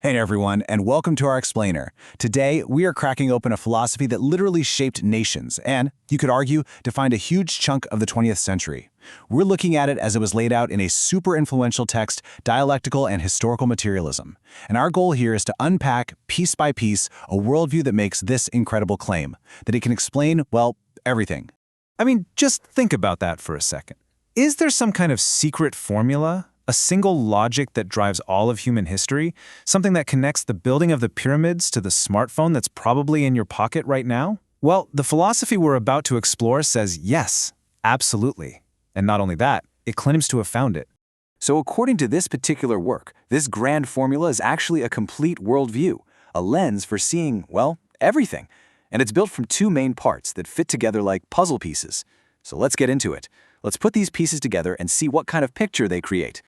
Hey everyone, and welcome to our explainer. Today, we are cracking open a philosophy that literally shaped nations and, you could argue, defined a huge chunk of the 20th century. We're looking at it as it was laid out in a super influential text, Dialectical and Historical Materialism. And our goal here is to unpack, piece by piece, a worldview that makes this incredible claim, that it can explain, well, everything. I mean, just think about that for a second. Is there some kind of secret formula? A single logic that drives all of human history? Something that connects the building of the pyramids to the smartphone that's probably in your pocket right now? Well, the philosophy we're about to explore says yes, absolutely. And not only that, it claims to have found it. So according to this particular work, this grand formula is actually a complete worldview, a lens for seeing, well, everything. And it's built from two main parts that fit together like puzzle pieces. So let's get into it. Let's put these pieces together and see what kind of picture they create.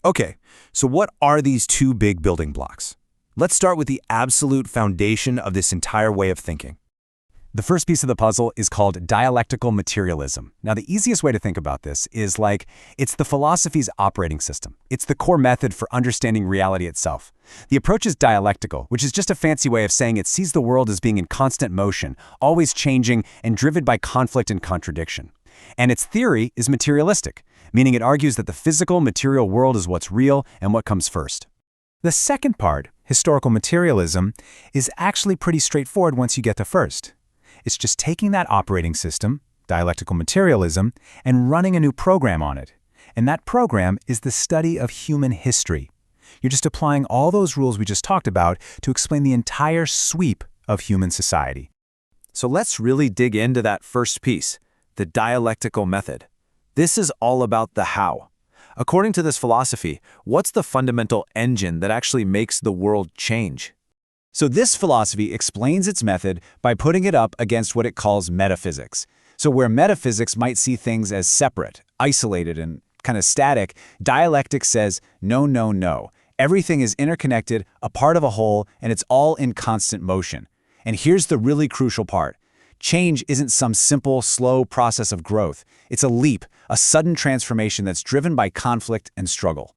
Okay, so what are these two big building blocks? Let's start with the absolute foundation of this entire way of thinking. The first piece of the puzzle is called Dialectical Materialism. Now, the easiest way to think about this is like, it's the philosophy's operating system. It's the core method for understanding reality itself. The approach is dialectical, which is just a fancy way of saying it sees the world as being in constant motion, always changing, and driven by conflict and contradiction. And its theory is materialistic, meaning it argues that the physical, material world is what's real and what comes first. The second part, historical materialism, is actually pretty straightforward once you get to first. It's just taking that operating system, dialectical materialism, and running a new program on it. And that program is the study of human history. You're just applying all those rules we just talked about to explain the entire sweep of human society. So let's really dig into that first piece, the dialectical method. This is all about the how. According to this philosophy, what's the fundamental engine that actually makes the world change? So this philosophy explains its method by putting it up against what it calls metaphysics. So where metaphysics might see things as separate, isolated, and kind of static, dialectics says, no, no, no. Everything is interconnected, a part of a whole, and it's all in constant motion. And here's the really crucial part. Change isn't some simple, slow process of growth. It's a leap, a sudden transformation that's driven by conflict and struggle.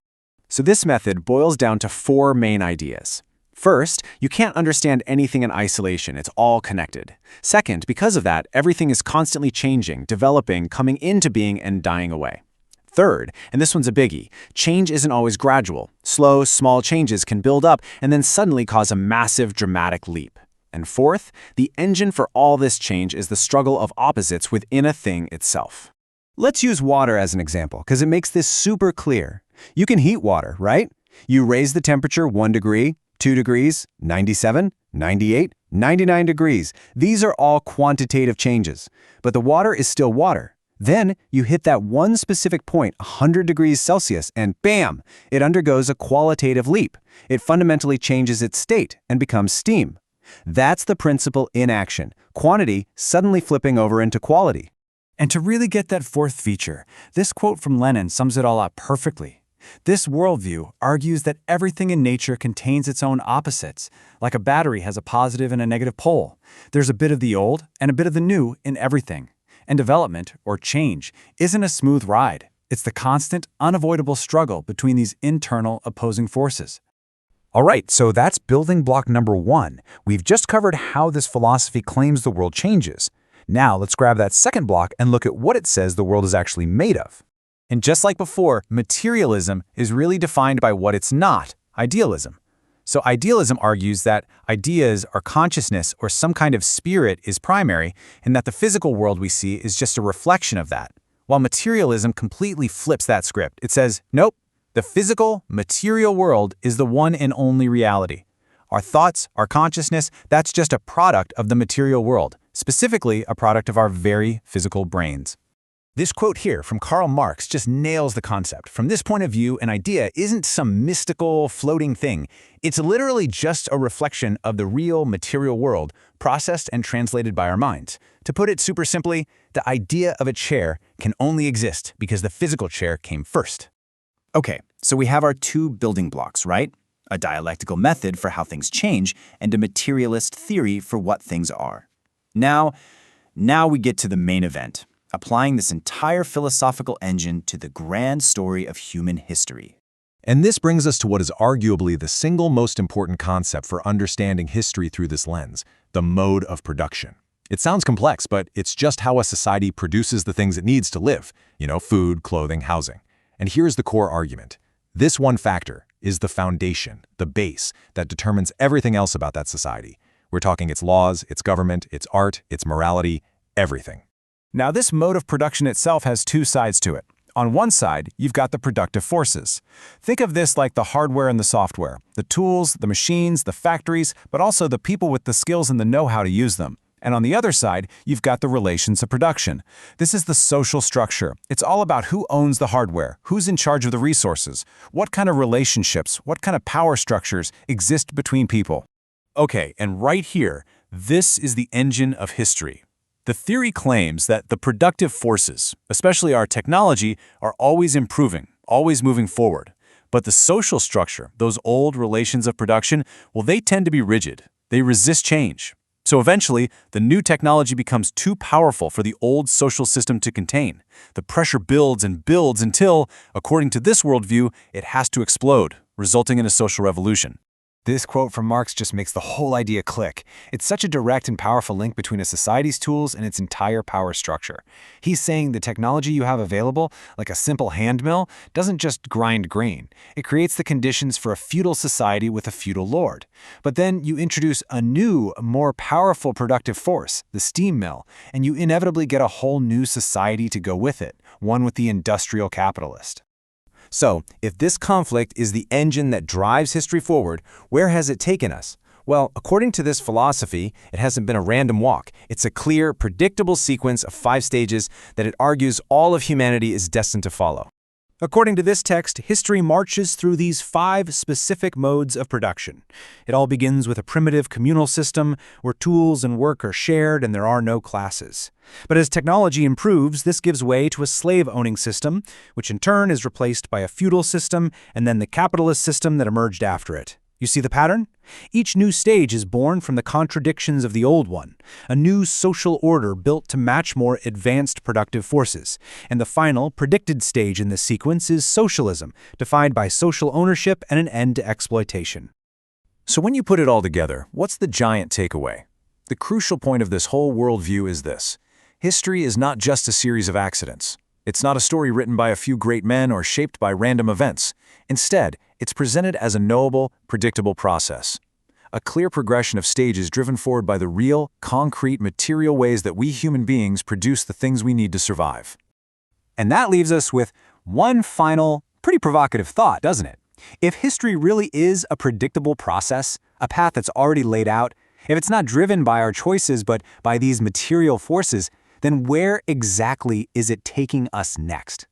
So this method boils down to four main ideas. First, you can't understand anything in isolation. It's all connected. Second, because of that, everything is constantly changing, developing, coming into being, and dying away. Third, and this one's a biggie, change isn't always gradual. Slow, small changes can build up and then suddenly cause a massive, dramatic leap. And fourth, the engine for all this change is the struggle of opposites within a thing itself. Let's use water as an example, because it makes this super clear. You can heat water, right? You raise the temperature 1 degree, 2 degrees, 97, 98, 99 degrees. These are all quantitative changes, but the water is still water. Then you hit that one specific point, 100 degrees Celsius, and bam, it undergoes a qualitative leap. It fundamentally changes its state and becomes steam. That's the principle in action, quantity suddenly flipping over into quality. And to really get that fourth feature, this quote from Lenin sums it all up perfectly. This worldview argues that everything in nature contains its own opposites, like a battery has a positive and a negative pole. There's a bit of the old and a bit of the new in everything. And development, or change, isn't a smooth ride. It's the constant, unavoidable struggle between these internal opposing forces. All right, so that's building block number one. We've just covered how this philosophy claims the world changes. Now let's grab that second block and look at what it says the world is actually made of. And just like before, materialism is really defined by what it's not, idealism. So idealism argues that ideas or consciousness or some kind of spirit is primary and that the physical world we see is just a reflection of that. While materialism completely flips that script. It says, nope, the physical, material world is the one and only reality. Our thoughts, our consciousness, that's just a product of the material world, specifically a product of our very physical brains. This quote here from Karl Marx just nails the concept. From this point of view, an idea isn't some mystical, floating thing. It's literally just a reflection of the real material world, processed and translated by our minds. To put it super simply, the idea of a chair can only exist because the physical chair came first. Okay, so we have our two building blocks, right? A dialectical method for how things change and a materialist theory for what things are. Now we get to the main event, applying this entire philosophical engine to the grand story of human history. And this brings us to what is arguably the single most important concept for understanding history through this lens, the mode of production. It sounds complex, but it's just how a society produces the things it needs to live, food, clothing, housing. And here's the core argument. This one factor is the foundation, the base, that determines everything else about that society. We're talking its laws, its government, its art, its morality, everything. Now, this mode of production itself has two sides to it. On one side, you've got the productive forces. Think of this like the hardware and the software, the tools, the machines, the factories, but also the people with the skills and the know-how to use them. And on the other side, you've got the relations of production. This is the social structure. It's all about who owns the hardware, who's in charge of the resources, what kind of relationships, what kind of power structures exist between people. Okay, and right here, this is the engine of history. The theory claims that the productive forces, especially our technology, are always improving, always moving forward. But the social structure, those old relations of production, well, they tend to be rigid. They resist change. So eventually, the new technology becomes too powerful for the old social system to contain. The pressure builds and builds until, according to this worldview, it has to explode, resulting in a social revolution. This quote from Marx just makes the whole idea click. It's such a direct and powerful link between a society's tools and its entire power structure. He's saying the technology you have available, like a simple hand mill, doesn't just grind grain. It creates the conditions for a feudal society with a feudal lord. But then you introduce a new, more powerful productive force, the steam mill, and you inevitably get a whole new society to go with it, one with the industrial capitalist. So, if this conflict is the engine that drives history forward, where has it taken us? Well, according to this philosophy, it hasn't been a random walk. It's a clear, predictable sequence of 5 stages that it argues all of humanity is destined to follow. According to this text, history marches through these 5 specific modes of production. It all begins with a primitive communal system where tools and work are shared and there are no classes. But as technology improves, this gives way to a slave-owning system, which in turn is replaced by a feudal system and then the capitalist system that emerged after it. You see the pattern? Each new stage is born from the contradictions of the old one, a new social order built to match more advanced productive forces. And the final, predicted stage in this sequence is socialism, defined by social ownership and an end to exploitation. So when you put it all together, what's the giant takeaway? The crucial point of this whole worldview is this. History is not just a series of accidents. It's not a story written by a few great men or shaped by random events. Instead, it's presented as a knowable, predictable process. A clear progression of stages driven forward by the real, concrete, material ways that we human beings produce the things we need to survive. And that leaves us with one final, pretty provocative thought, doesn't it? If history really is a predictable process, a path that's already laid out, if it's not driven by our choices but by these material forces, then where exactly is it taking us next?